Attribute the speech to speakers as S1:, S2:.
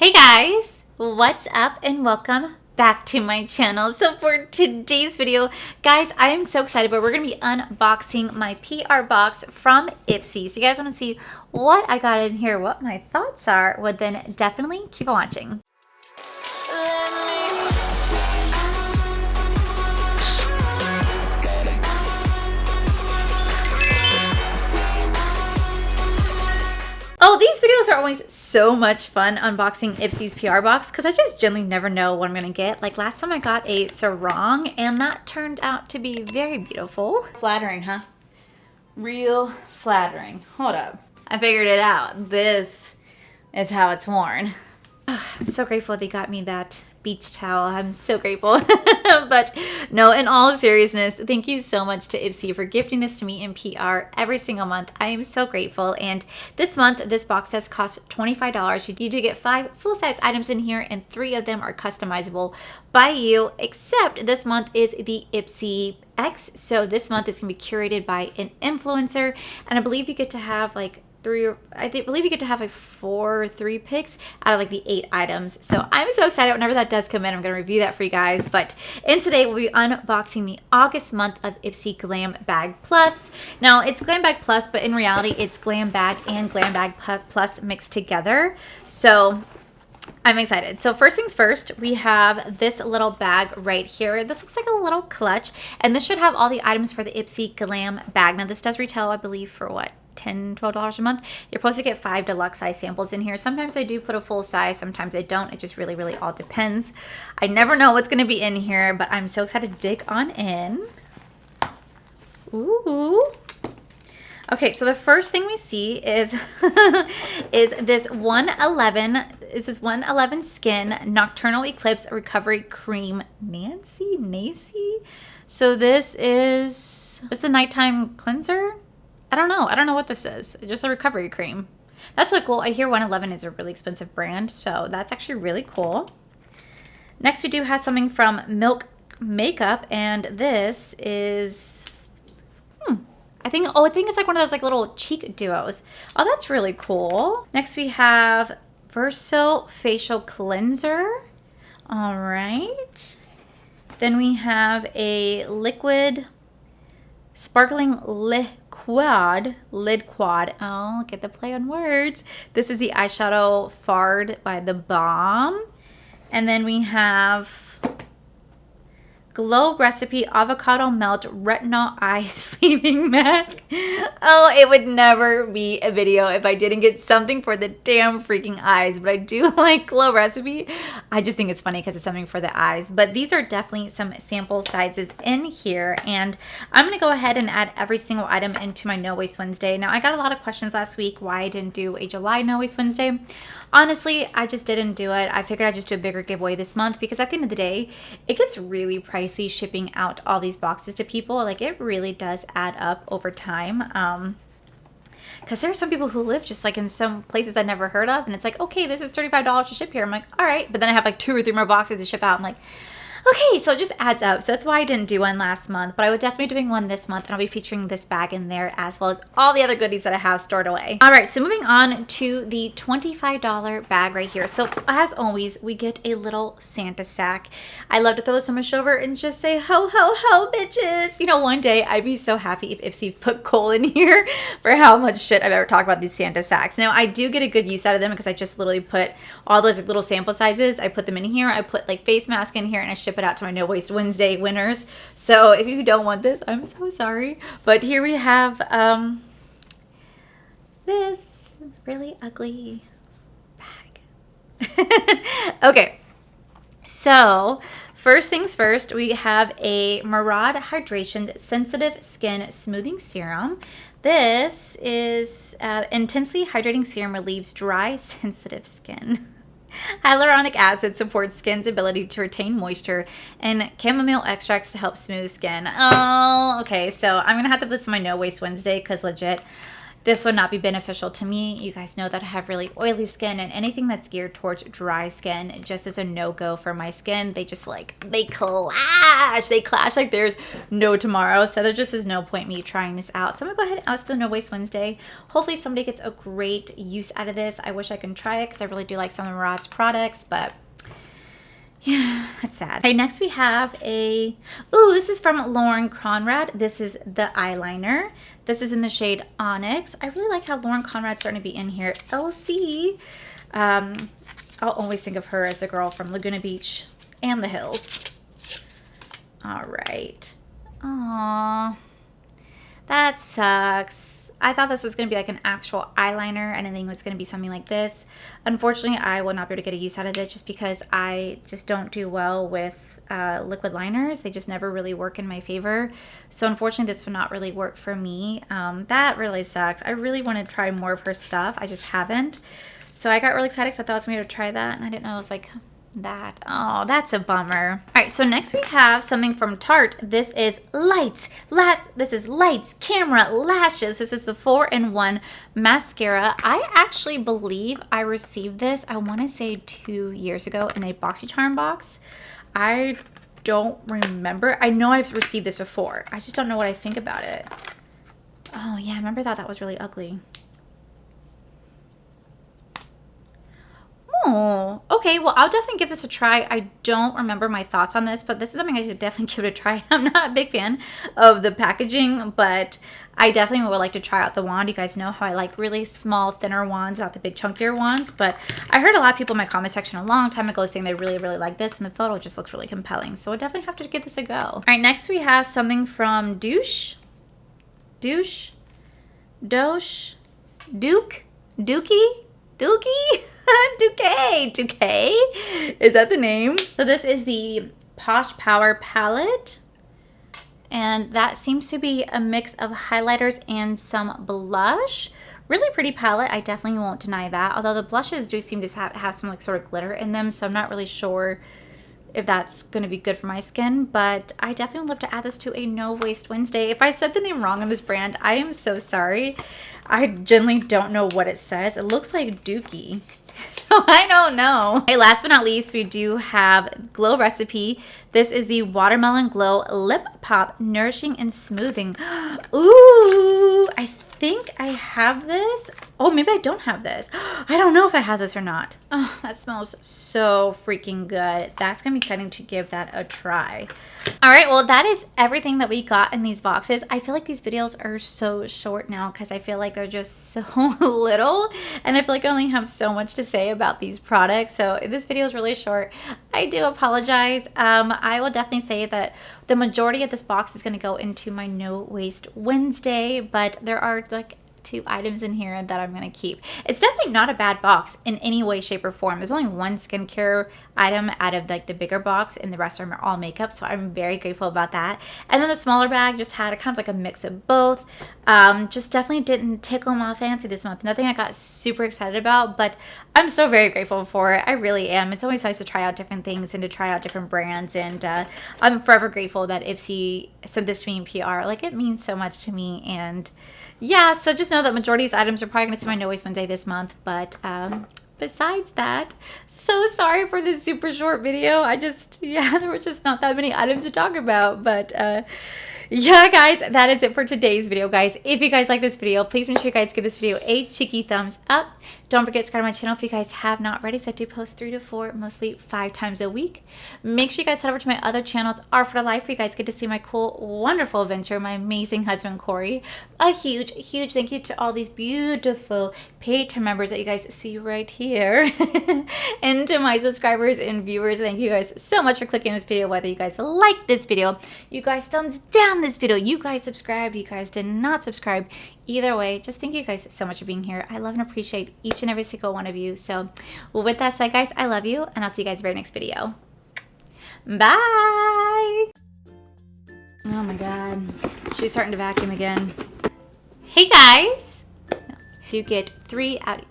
S1: Hey guys, what's up and welcome back to my channel. So for today's video, guys, I am so excited, but we're going to be unboxing my PR box from Ipsy. So you guys want to see what I got in here, what my thoughts are, well then definitely keep on watching. Oh, these videos are always so much fun unboxing Ipsy's PR box because I just generally never know what I'm going to get. Like last time I got a sarong and that turned out to be very beautiful. Flattering, huh? Real flattering. Hold up. I figured it out. This is how it's worn. I'm so grateful they got me that beach towel. I'm so grateful. But no, in all seriousness, thank you so much to Ipsy for gifting this to me in PR every single month. I am so grateful. And this month, this box has cost $25. You do get 5 full-size items in here, and 3 of them are customizable by you, except this month is the Ipsy X. So this month is going to be curated by an influencer, and I believe you get to have like 4 or 3 picks out of like the 8 items. So I'm so excited. Whenever that does come in, I'm going to review that for you guys. But in today, we'll be unboxing the August month of Ipsy Glam Bag Plus. Now, it's Glam Bag Plus, but in reality, it's Glam Bag and Glam Bag Plus mixed together. So I'm excited. So first things first, we have this little bag right here. This looks like a little clutch, and this should have all the items for the Ipsy Glam bag. Now, this does retail, I believe, for what? $10, $12 a month. You're supposed to get 5 deluxe size samples in here. Sometimes I do put a full size, sometimes I don't. It just really all depends. I never know what's going to be in here, but I'm so excited to dig on in. Ooh. Okay, so the first thing we see is is this 111. This is 111 Skin Nocturnal Eclipse Recovery Cream. Nancy. So this is the nighttime cleanser. I don't know what this is. Just a recovery cream. That's really cool. I hear 111 is a really expensive brand, so that's actually really cool. Next, we do have something from Milk Makeup, and this is, I think it's like one of those like little cheek duos. Oh, that's really cool. Next, we have Verso Facial Cleanser. All right. Then we have a liquid sparkling lid quad. Oh, get the play on words. This is the eyeshadow Fard by The Balm. And then we have Glow Recipe Avocado Melt Retinol Eye Sleeping Mask. Oh, it would never be a video if I didn't get something for the damn freaking eyes. But I do like Glow Recipe. I just think it's funny because it's something for the eyes. But these are definitely some sample sizes in here. And I'm going to go ahead and add every single item into my No Waste Wednesday. Now, I got a lot of questions last week why I didn't do a July No Waste Wednesday. Honestly, I just didn't do it. I figured I'd just do a bigger giveaway this month because at the end of the day, it gets really pricey shipping out all these boxes to people. Like, it really does add up over time. Because there are some people who live just like in some places I never heard of, and it's like, okay, this is $35 to ship here. I'm like, all right. But then I have like 2 or 3 more boxes to ship out. I'm like, okay, so it just adds up. So that's why I didn't do one last month, but I would definitely be doing one this month, and I'll be featuring this bag in there as well as all the other goodies that I have stored away. All right, so moving on to the $25 bag right here. So as always, we get a little Santa sack. I love to throw this on my shoulder and just say, ho, ho, ho, bitches. You know, one day I'd be so happy if Ipsy put coal in here for how much shit I've ever talked about these Santa sacks. Now, I do get a good use out of them because I just literally put all those little sample sizes. I put them in here. I put like face mask in here, and I ship it out to my No Waste Wednesday winners. So if you don't want this, I'm so sorry. But here we have this really ugly bag. Okay, so first things first, we have a Maraud Hydration Sensitive Skin Smoothing Serum. This is intensely hydrating serum, relieves dry, sensitive skin. Hyaluronic acid supports skin's ability to retain moisture, and chamomile extracts to help smooth skin. Oh, okay. So I'm going to have to put this on my No Waste Wednesday because legit, this would not be beneficial to me. You guys know that I have really oily skin, and anything that's geared towards dry skin just is a no-go for my skin. They just they clash. They clash like there's no tomorrow. So there just is no point me trying this out. So I'm gonna go ahead and let's do No Waste Wednesday. Hopefully somebody gets a great use out of this. I wish I can try it because I really do like some of Maraud's products, but yeah, that's sad. Okay, next we have this is from Lauren Conrad. This is the eyeliner. This is in the shade Onyx. I really like how Lauren Conrad's starting to be in here. LC. I'll always think of her as the girl from Laguna Beach and the Hills. All right. Aww. That sucks. I thought this was going to be like an actual eyeliner, and I think it was going to be something like this. Unfortunately, I will not be able to get a use out of this just because I just don't do well with liquid liners. They just never really work in my favor. So unfortunately, this would not really work for me. That really sucks. I really want to try more of her stuff. I just haven't. So I got really excited because I thought I was going to be able to try that, and I didn't know it was like that. Oh, that's a bummer. All right, so next we have something from Tarte. This is lights, camera, lashes. This is the 4-in-1 mascara. I actually believe I received this, I want to say 2 years ago in a BoxyCharm box. I don't remember. I know I've received this before. I just don't know what I think about it. Oh yeah, I remember that was really ugly. Oh, okay. Well, I'll definitely give this a try. I don't remember my thoughts on this, but this is something I could definitely give it a try. I'm not a big fan of the packaging, but I definitely would like to try out the wand. You guys know how I like really small, thinner wands, not the big chunkier ones, but I heard a lot of people in my comment section a long time ago saying they really, really like this, and the photo just looks really compelling. So I definitely have to give this a go. All right, next we have something from Dookie? Duque. Is that the name? So this is the Posh Power Palette. And that seems to be a mix of highlighters and some blush. Really pretty palette. I definitely won't deny that. Although the blushes do seem to have some like sort of glitter in them. So I'm not really sure if that's going to be good for my skin, but I definitely would love to add this to a No Waste Wednesday. If I said the name wrong on this brand, I am so sorry. I genuinely don't know what it says. It looks like Dookie, so I don't know. Okay, last but not least, we do have Glow Recipe. This is the Watermelon Glow Lip Pop Nourishing and Smoothing. Ooh, I think I have this. Oh, maybe I don't have this. I don't know if I have this or not. Oh, that smells so freaking good. That's gonna be exciting to give that a try. All right, well, that is everything that we got in these boxes. I feel like these videos are so short now because I feel like they're just so little, and I feel like I only have so much to say about these products. So if this video is really short, I do apologize. I will definitely say that the majority of this box is going to go into my No Waste Wednesday, but there are like 2 items in here that I'm going to keep. It's definitely not a bad box in any way, shape, or form. There's only one skincare item out of like the bigger box, and the rest are all makeup, so I'm very grateful about that. And then the smaller bag just had a kind of like a mix of both. Just definitely didn't tickle my fancy this month. Nothing I got super excited about, but I'm still very grateful for it. I really am. It's always nice to try out different things and to try out different brands, and I'm forever grateful that Ipsy sent this to me in PR. Like, it means so much to me. And yeah, so just know that majority of these items are probably going to see my No Waste Wednesday this month, but besides that, so sorry for this super short video. There were just not that many items to talk about, but yeah, guys, that is it for today's video, guys. If you guys like this video, please make sure you guys give this video a cheeky thumbs up. Don't forget to subscribe to my channel if you guys have not already, so I do post 3 to 4, mostly 5 times a week. Make sure you guys head over to my other channel. It's Art for Life, where you guys get to see my cool, wonderful adventure, my amazing husband, Corey. A huge, huge thank you to all these beautiful Patreon members that you guys see right here. And to my subscribers and viewers, thank you guys so much for clicking this video, whether you guys like this video, you guys thumbs down this video, you guys subscribed, you guys did not subscribe. Either way, just thank you guys so much for being here. I love and appreciate each and every single one of you. So, well, with that said, guys, I love you, and I'll see you guys very next video. Bye! Oh my god. She's starting to vacuum again. Hey guys! Do get 3 out